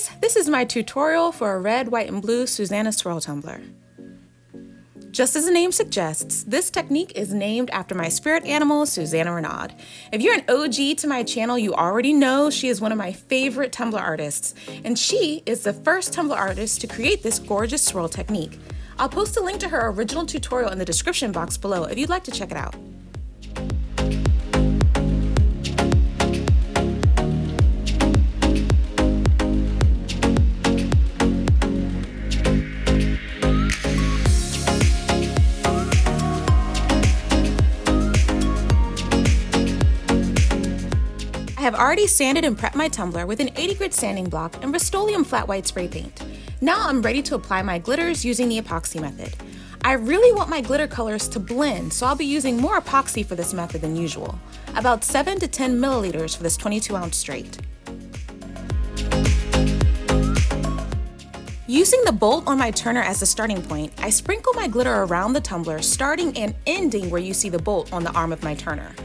guys, this is my tutorial for a red, white, and blue Suzanna Swirl tumbler. Just as the name suggests, this technique is named after my spirit animal, Suzanna Renaud. If you're an OG to my channel, you already know she is one of my favorite tumbler artists, and she is the first tumbler artist to create this gorgeous swirl technique. I'll post a link to her original tutorial in the description box below if you'd like to check it out. I have already sanded and prepped my tumbler with an 80 grit sanding block and Rust-Oleum flat white spray paint. Now I'm ready to apply my glitters using the epoxy method. I really want my glitter colors to blend, so I'll be using more epoxy for this method than usual. About 7 to 10 milliliters for this 22-ounce straight. Using the bolt on my turner as the starting point, I sprinkle my glitter around the tumbler, starting and ending where you see the bolt on the arm of my turner.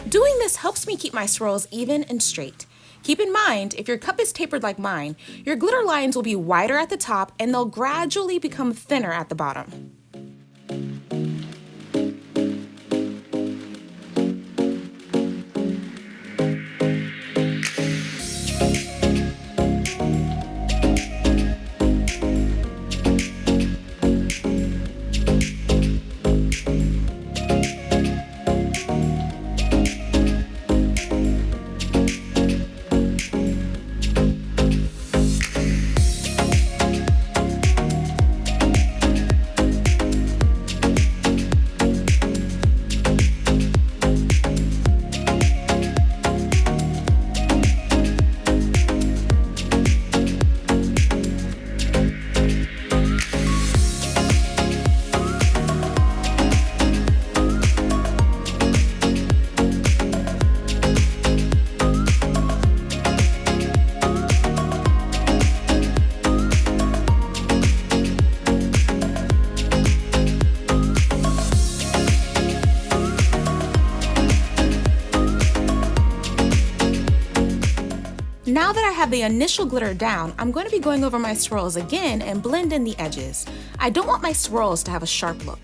Doing this helps me keep my swirls even and straight. Keep in mind, if your cup is tapered like mine, your glitter lines will be wider at the top and they'll gradually become thinner at the bottom. Now that I have the initial glitter down, I'm going to be going over my swirls again and blend in the edges. I don't want my swirls to have a sharp look.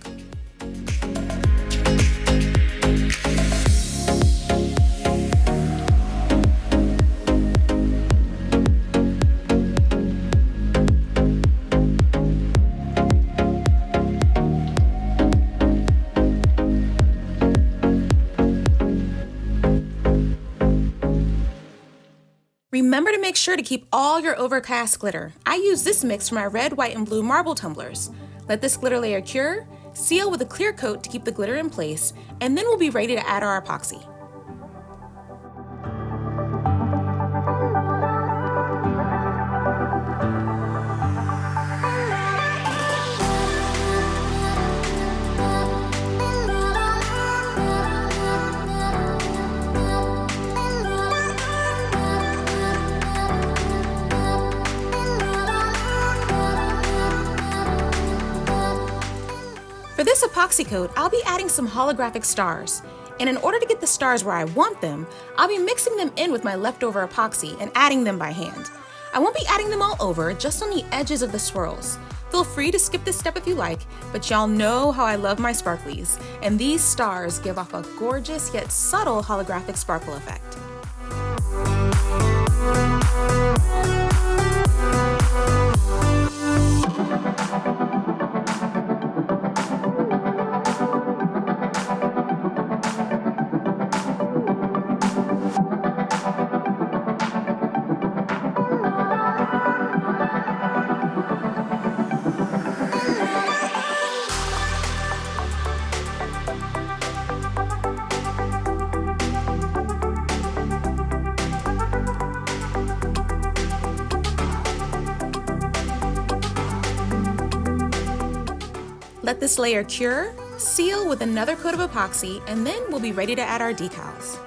Remember to make sure to keep all your overcast glitter. I use this mix for my red, white, and blue marble tumblers. Let this glitter layer cure, seal with a clear coat to keep the glitter in place, and then we'll be ready to add our epoxy. For this epoxy coat, I'll be adding some holographic stars. And in order to get the stars where I want them, I'll be mixing them in with my leftover epoxy and adding them by hand. I won't be adding them all over, just on the edges of the swirls. Feel free to skip this step if you like, but y'all know how I love my sparklies, and these stars give off a gorgeous yet subtle holographic sparkle effect. Let this layer cure, seal with another coat of epoxy, and then we'll be ready to add our decals.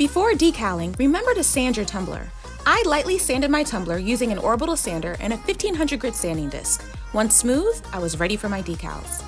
Before decaling, remember to sand your tumbler. I lightly sanded my tumbler using an orbital sander and a 1500 grit sanding disc. Once smooth, I was ready for my decals.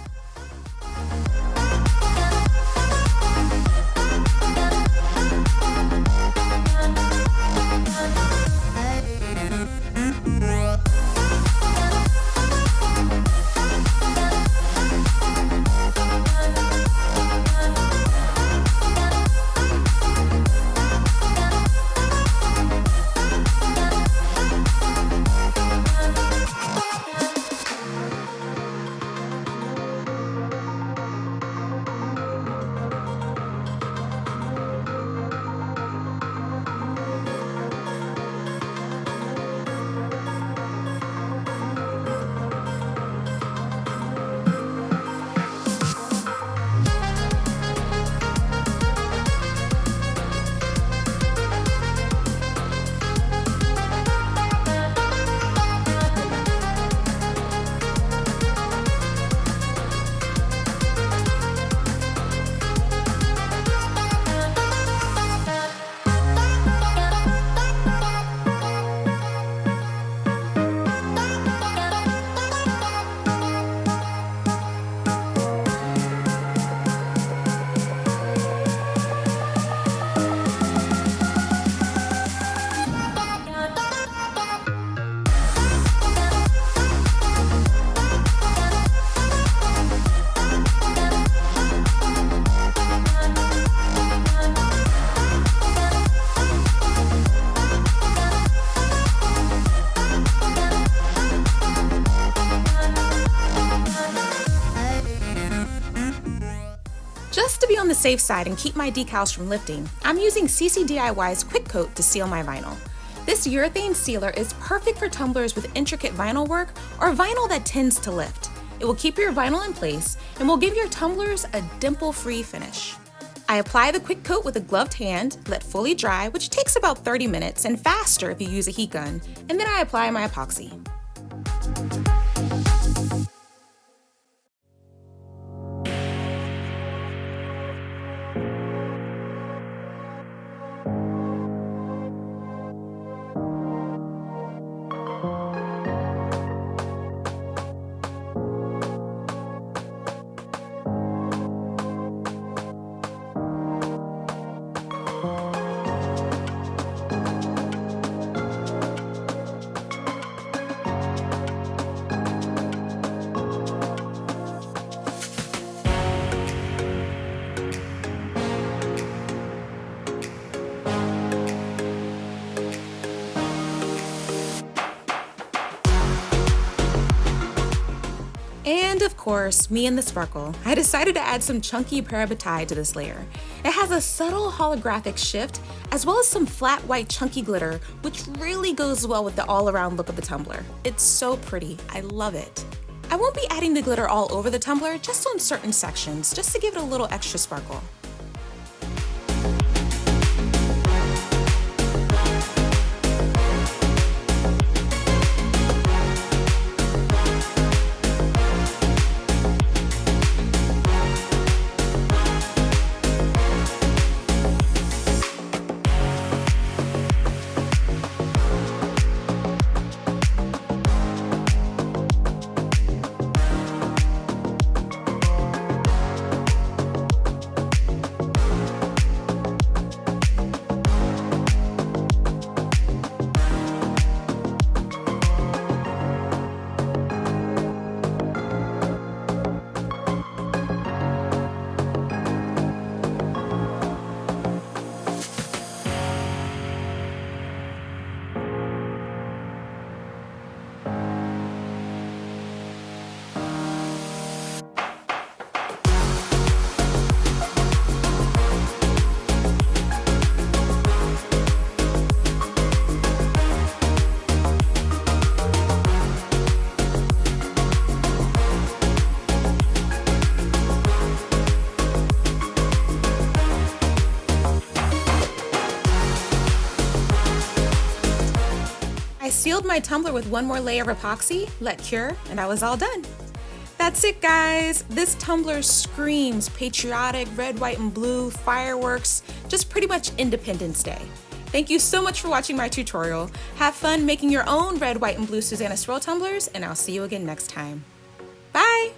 Just to be on the safe side and keep my decals from lifting, I'm using CCDIY's Quick Coat to seal my vinyl. This urethane sealer is perfect for tumblers with intricate vinyl work or vinyl that tends to lift. It will keep your vinyl in place and will give your tumblers a dimple-free finish. I apply the Quick Coat with a gloved hand, let fully dry, which takes about 30 minutes and faster if you use a heat gun, and then I apply my epoxy. And of course, me and the sparkle. I decided to add some chunky Parabatai to this layer. It has a subtle holographic shift, as well as some flat white chunky glitter, which really goes well with the all-around look of the tumbler. It's so pretty, I love it. I won't be adding the glitter all over the tumbler, just on certain sections, just to give it a little extra sparkle. I sealed my tumbler with one more layer of epoxy, let cure, and I was all done. That's it, guys. This tumbler screams patriotic, red, white, and blue, fireworks, just pretty much Independence Day. Thank you so much for watching my tutorial. Have fun making your own red, white, and blue Suzanna Swirl tumblers, and I'll see you again next time. Bye!